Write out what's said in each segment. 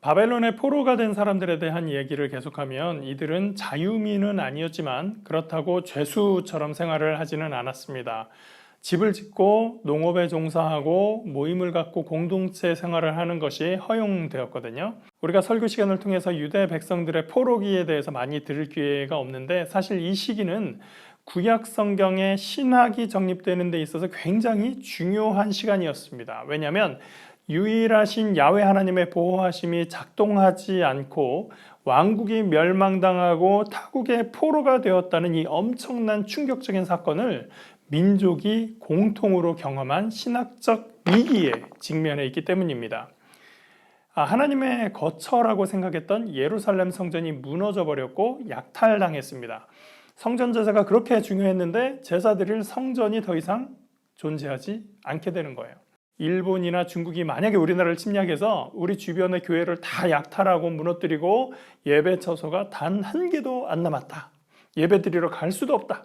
바벨론의 포로가 된 사람들에 대한 얘기를 계속하면 이들은 자유민은 아니었지만 그렇다고 죄수처럼 생활을 하지는 않았습니다. 집을 짓고 농업에 종사하고 모임을 갖고 공동체 생활을 하는 것이 허용되었거든요. 우리가 설교 시간을 통해서 유대 백성들의 포로기에 대해서 많이 들을 기회가 없는데 사실 이 시기는 구약 성경의 신학이 정립되는 데 있어서 굉장히 중요한 시간이었습니다. 왜냐하면 유일하신 야훼 하나님의 보호하심이 작동하지 않고 왕국이 멸망당하고 타국의 포로가 되었다는 이 엄청난 충격적인 사건을 민족이 공통으로 경험한 신학적 위기에 직면해 있기 때문입니다. 하나님의 거처라고 생각했던 예루살렘 성전이 무너져 버렸고 약탈당했습니다. 성전 제사가 그렇게 중요했는데 제사 드릴 성전이 더 이상 존재하지 않게 되는 거예요. 일본이나 중국이 만약에 우리나라를 침략해서 우리 주변의 교회를 다 약탈하고 무너뜨리고 예배 처소가 단 한 개도 안 남았다. 예배 드리러 갈 수도 없다.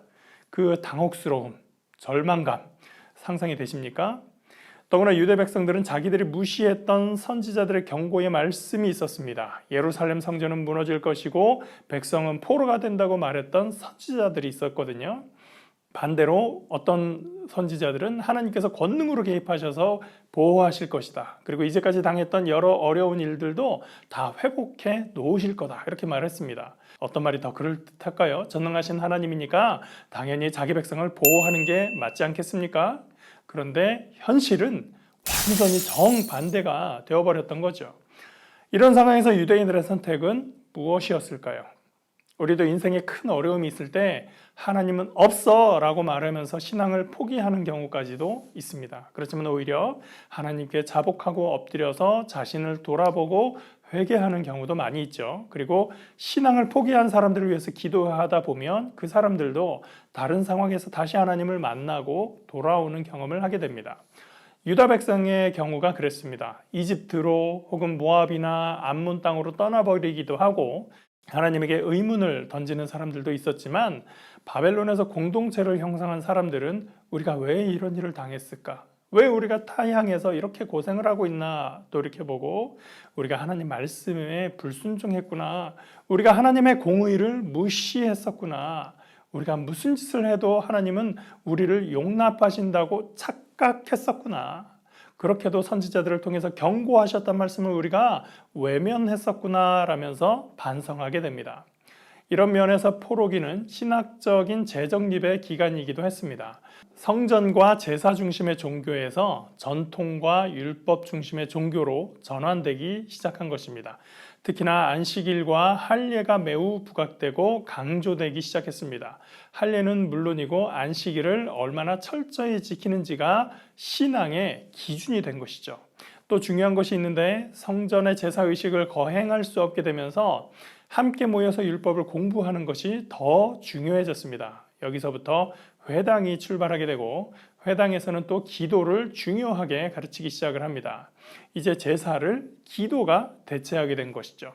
그 당혹스러움, 절망감 상상이 되십니까? 더구나 유대 백성들은 자기들이 무시했던 선지자들의 경고의 말씀이 있었습니다. 예루살렘 성전은 무너질 것이고 백성은 포로가 된다고 말했던 선지자들이 있었거든요. 반대로 어떤 선지자들은 하나님께서 권능으로 개입하셔서 보호하실 것이다. 그리고 이제까지 당했던 여러 어려운 일들도 다 회복해 놓으실 거다. 이렇게 말했습니다. 어떤 말이 더 그럴듯할까요? 전능하신 하나님이니까 당연히 자기 백성을 보호하는 게 맞지 않겠습니까? 그런데 현실은 완전히 정반대가 되어버렸던 거죠. 이런 상황에서 유대인들의 선택은 무엇이었을까요? 우리도 인생에 큰 어려움이 있을 때 하나님은 없어 라고 말하면서 신앙을 포기하는 경우까지도 있습니다. 그렇지만 오히려 하나님께 자복하고 엎드려서 자신을 돌아보고 회개하는 경우도 많이 있죠. 그리고 신앙을 포기한 사람들을 위해서 기도하다 보면 그 사람들도 다른 상황에서 다시 하나님을 만나고 돌아오는 경험을 하게 됩니다. 유다 백성의 경우가 그랬습니다. 이집트로 혹은 모압이나 암몬 땅으로 떠나버리기도 하고 하나님에게 의문을 던지는 사람들도 있었지만 바벨론에서 공동체를 형성한 사람들은 우리가 왜 이런 일을 당했을까? 왜 우리가 타향해서 이렇게 고생을 하고 있나 돌이켜보고 우리가 하나님 말씀에 불순종했구나. 우리가 하나님의 공의를 무시했었구나. 우리가 무슨 짓을 해도 하나님은 우리를 용납하신다고 착각했었구나. 그렇게도 선지자들을 통해서 경고하셨단 말씀을 우리가 외면했었구나 라면서 반성하게 됩니다. 이런 면에서 포로기는 신학적인 재정립의 기간이기도 했습니다. 성전과 제사 중심의 종교에서 전통과 율법 중심의 종교로 전환되기 시작한 것입니다. 특히나 안식일과 할례가 매우 부각되고 강조되기 시작했습니다. 할례는 물론이고 안식일을 얼마나 철저히 지키는지가 신앙의 기준이 된 것이죠. 또 중요한 것이 있는데 성전의 제사의식을 거행할 수 없게 되면서 함께 모여서 율법을 공부하는 것이 더 중요해졌습니다. 여기서부터 회당이 출발하게 되고 회당에서는 또 기도를 중요하게 가르치기 시작을 합니다. 이제 제사를 기도가 대체하게 된 것이죠.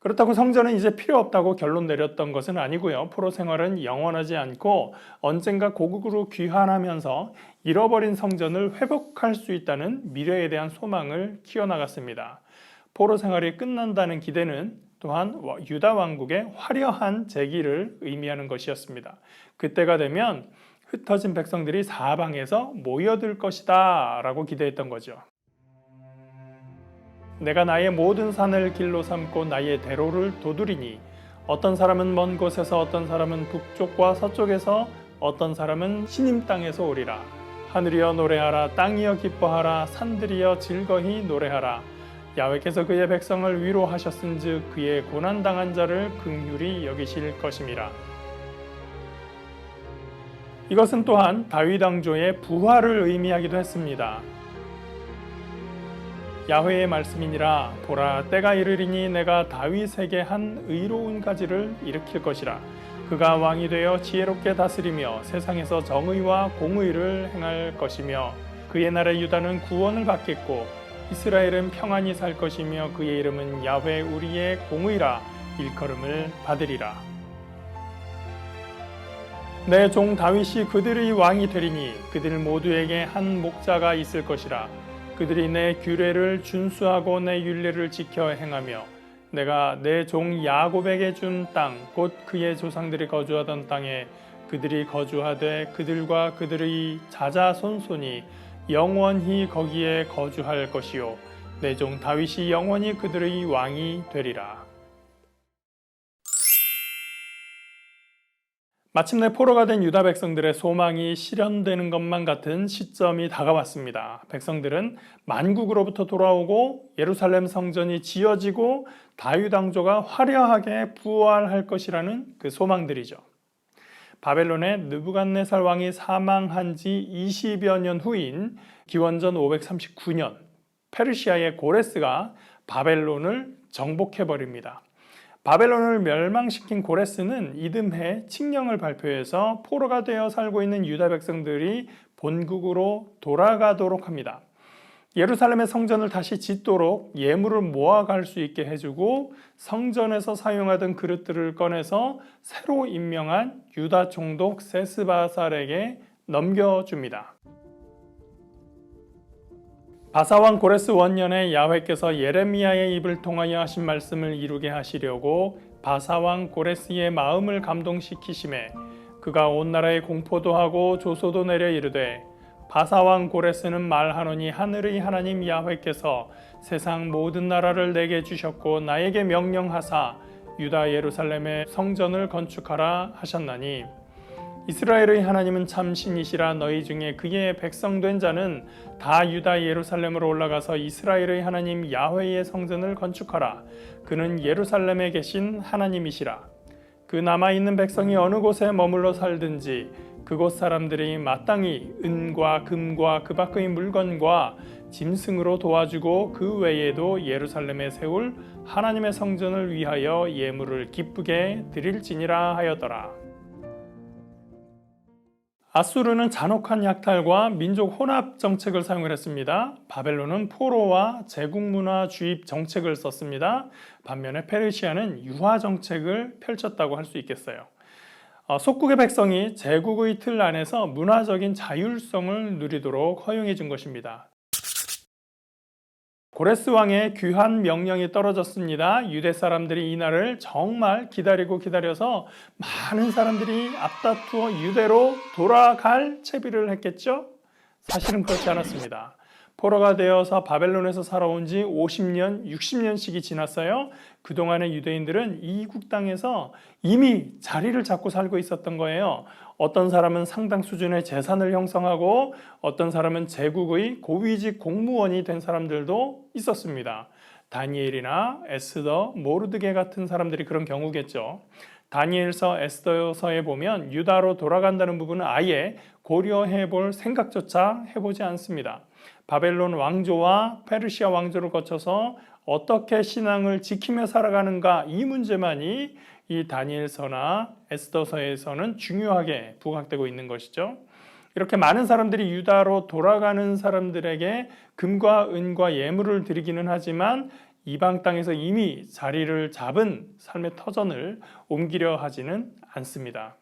그렇다고 성전은 이제 필요 없다고 결론 내렸던 것은 아니고요. 포로 생활은 영원하지 않고 언젠가 고국으로 귀환하면서 잃어버린 성전을 회복할 수 있다는 미래에 대한 소망을 키워나갔습니다. 포로 생활이 끝난다는 기대는 또한 유다 왕국의 화려한 재기를 의미하는 것이었습니다. 그때가 되면 흩어진 백성들이 사방에서 모여들 것이다 라고 기대했던 거죠. 내가 나의 모든 산을 길로 삼고 나의 대로를 도두리니 어떤 사람은 먼 곳에서 어떤 사람은 북쪽과 서쪽에서 어떤 사람은 시님 땅에서 오리라. 하늘이여 노래하라. 땅이여 기뻐하라. 산들이여 즐거이 노래하라. 야훼께서 그의 백성을 위로하셨은즉 그의 고난당한 자를 긍휼히 여기실 것임이라. 이것은 또한 다윗 왕조의 부활을 의미하기도 했습니다. 야훼의 말씀이니라. 보라, 때가 이르리니 내가 다윗에게 한 의로운 가지를 일으킬 것이라. 그가 왕이 되어 지혜롭게 다스리며 세상에서 정의와 공의를 행할 것이며 그의 나라 유다는 구원을 받겠고 이스라엘은 평안히 살 것이며 그의 이름은 야훼 우리의 공의라 일컬음을 받으리라. 내 종 다윗이 그들의 왕이 되리니 그들 모두에게 한 목자가 있을 것이라. 그들이 내 규례를 준수하고 내 율례를 지켜 행하며 내가 내 종 야곱에게 준 땅 곧 그의 조상들이 거주하던 땅에 그들이 거주하되 그들과 그들의 자자손손이 영원히 거기에 거주할 것이요 내 종 다윗이 영원히 그들의 왕이 되리라. 마침내 포로가 된 유다 백성들의 소망이 실현되는 것만 같은 시점이 다가왔습니다. 백성들은 만국으로부터 돌아오고 예루살렘 성전이 지어지고 다윗 왕조가 화려하게 부활할 것이라는 그 소망들이죠. 바벨론의 느부갓네살 왕이 사망한 지 20여 년 후인 기원전 539년 페르시아의 고레스가 바벨론을 정복해버립니다. 바벨론을 멸망시킨 고레스는 이듬해 칙령을 발표해서 포로가 되어 살고 있는 유다 백성들이 본국으로 돌아가도록 합니다. 예루살렘의 성전을 다시 짓도록 예물을 모아갈 수 있게 해주고 성전에서 사용하던 그릇들을 꺼내서 새로 임명한 유다 총독 세스바살에게 넘겨줍니다. 바사왕 고레스 원년에 야훼께서 예레미야의 입을 통하여 하신 말씀을 이루게 하시려고 바사왕 고레스의 마음을 감동시키심에 그가 온 나라에 공포도 하고 조소도 내려 이르되 바사왕 고레스는 말하노니 하늘의 하나님 야훼께서 세상 모든 나라를 내게 주셨고 나에게 명령하사 유다 예루살렘의 성전을 건축하라 하셨나니 이스라엘의 하나님은 참 신이시라. 너희 중에 그의 백성된 자는 다 유다 예루살렘으로 올라가서 이스라엘의 하나님 야훼의 성전을 건축하라. 그는 예루살렘에 계신 하나님이시라. 그 남아있는 백성이 어느 곳에 머물러 살든지 그곳 사람들이 마땅히 은과 금과 그 밖의 물건과 짐승으로 도와주고 그 외에도 예루살렘에 세울 하나님의 성전을 위하여 예물을 기쁘게 드릴지니라 하였더라. 아수르는 잔혹한 약탈과 민족 혼합 정책을 사용을 했습니다. 바벨론은 포로와 제국 문화 주입 정책을 썼습니다. 반면에 페르시아는 유화 정책을 펼쳤다고 할 수 있겠어요. 속국의 백성이 제국의 틀 안에서 문화적인 자율성을 누리도록 허용해 준 것입니다. 고레스 왕의 귀한 명령이 떨어졌습니다. 유대 사람들이 이 날을 정말 기다려서 많은 사람들이 앞다투어 유대로 돌아갈 채비를 했겠죠? 사실은 그렇지 않았습니다. 포로가 되어서 바벨론에서 살아온 지 50년, 60년씩이 지났어요. 그동안의 유대인들은 이국 땅에서 이미 자리를 잡고 살고 있었던 거예요. 어떤 사람은 상당 수준의 재산을 형성하고 어떤 사람은 제국의 고위직 공무원이 된 사람들도 있었습니다. 다니엘이나 에스더, 모르드게 같은 사람들이 그런 경우겠죠. 다니엘서, 에스더서에 보면 유다로 돌아간다는 부분은 아예 고려해 볼 생각조차 해보지 않습니다. 바벨론 왕조와 페르시아 왕조를 거쳐서 어떻게 신앙을 지키며 살아가는가 이 문제만이 이 다니엘서나 에스더서에서는 중요하게 부각되고 있는 것이죠. 이렇게 많은 사람들이 유다로 돌아가는 사람들에게 금과 은과 예물을 드리기는 하지만 이방 땅에서 이미 자리를 잡은 삶의 터전을 옮기려 하지는 않습니다.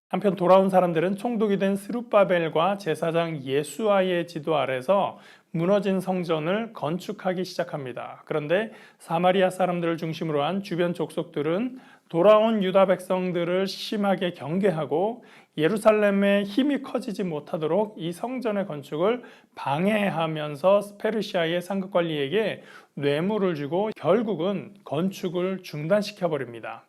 한편 돌아온 사람들은 총독이 된 스룹바벨과 제사장 예수아의 지도 아래서 무너진 성전을 건축하기 시작합니다. 그런데 사마리아 사람들을 중심으로 한 주변 족속들은 돌아온 유다 백성들을 심하게 경계하고 예루살렘의 힘이 커지지 못하도록 이 성전의 건축을 방해하면서 페르시아의 상급관리에게 뇌물을 주고 결국은 건축을 중단시켜버립니다.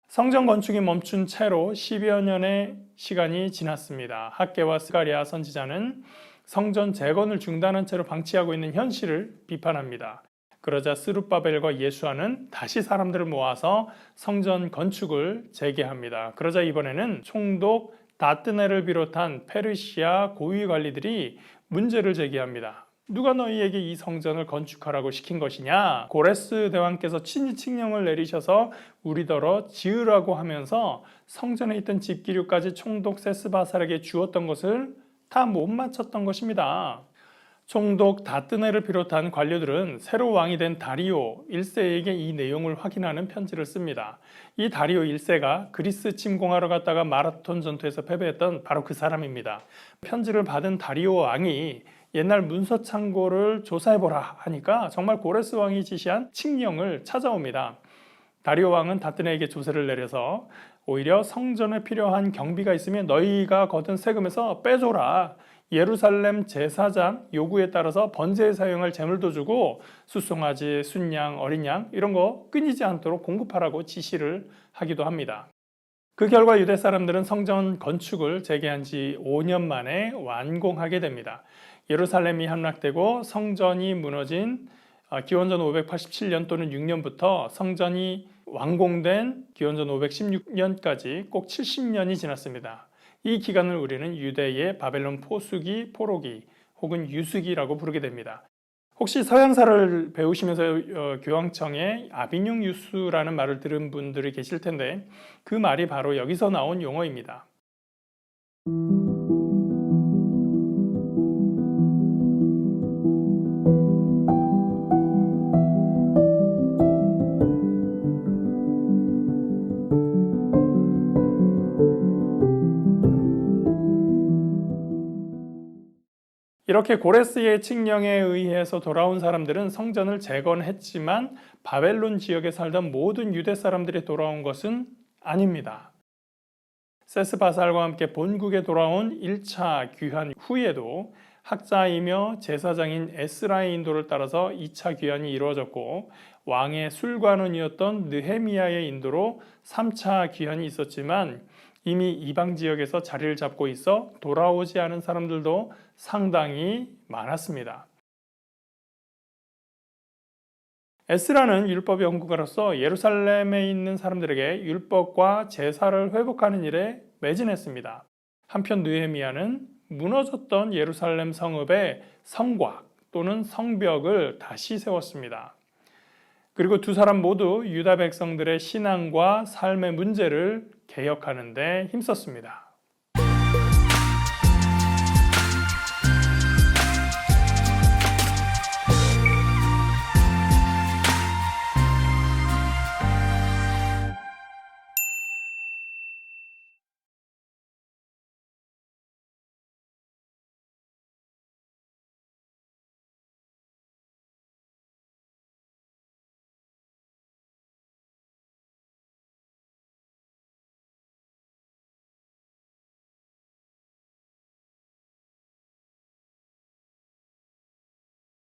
성전 건축이 멈춘 채로 10여 년의 시간이 지났습니다. 학개와 스가랴 선지자는 성전 재건을 중단한 채로 방치하고 있는 현실을 비판합니다. 그러자 스룹바벨과 예수아는 다시 사람들을 모아서 성전 건축을 재개합니다. 그러자 이번에는 총독 다뜨네를 비롯한 페르시아 고위 관리들이 문제를 제기합니다. 누가 너희에게 이 성전을 건축하라고 시킨 것이냐? 고레스 대왕께서 친히 칙령을 내리셔서 우리더러 지으라고 하면서 성전에 있던 집기류까지 총독 세스바살에게 주었던 것을 다 못 맞췄던 것입니다. 총독 다뜨네를 비롯한 관료들은 새로 왕이 된 다리오 1세에게 이 내용을 확인하는 편지를 씁니다. 이 다리오 1세가 그리스 침공하러 갔다가 마라톤 전투에서 패배했던 바로 그 사람입니다. 편지를 받은 다리오 왕이 옛날 문서 창고를 조사해보라 하니까 정말 고레스 왕이 지시한 칙령을 찾아옵니다. 다리오 왕은 다뜨네에게 조세를 내려서 오히려 성전에 필요한 경비가 있으면 너희가 거둔 세금에서 빼줘라. 예루살렘 제사장 요구에 따라서 번제에 사용할 제물도 주고 숫송아지, 순양, 어린 양 이런 거 끊이지 않도록 공급하라고 지시를 하기도 합니다. 그 결과 유대 사람들은 성전 건축을 재개한 지 5년 만에 완공하게 됩니다. 예루살렘이 함락되고 성전이 무너진 기원전 587년 또는 6년부터 성전이 완공된 기원전 516년까지 꼭 70년이 지났습니다. 이 기간을 우리는 유대의 바벨론 포수기, 포로기 혹은 유수기라고 부르게 됩니다. 혹시 서양사를 배우시면서 교황청에 아비뇽 유수라는 말을 들은 분들이 계실 텐데 그 말이 바로 여기서 나온 용어입니다. 이렇게 고레스의 칙령에 의해서 돌아온 사람들은 성전을 재건했지만 바벨론 지역에 살던 모든 유대 사람들이 돌아온 것은 아닙니다. 세스바살과 함께 본국에 돌아온 1차 귀환 후에도 학자이며 제사장인 에스라의 인도를 따라서 2차 귀환이 이루어졌고 왕의 술관원이었던 느헤미야의 인도로 3차 귀환이 있었지만 이미 이방 지역에서 자리를 잡고 있어 돌아오지 않은 사람들도 상당히 많았습니다. 에스라는 율법 연구가로서 예루살렘에 있는 사람들에게 율법과 제사를 회복하는 일에 매진했습니다. 한편 느헤미야는 무너졌던 예루살렘 성읍의 성곽 또는 성벽을 다시 세웠습니다. 그리고 두 사람 모두 유다 백성들의 신앙과 삶의 문제를 개혁하는 데 힘썼습니다.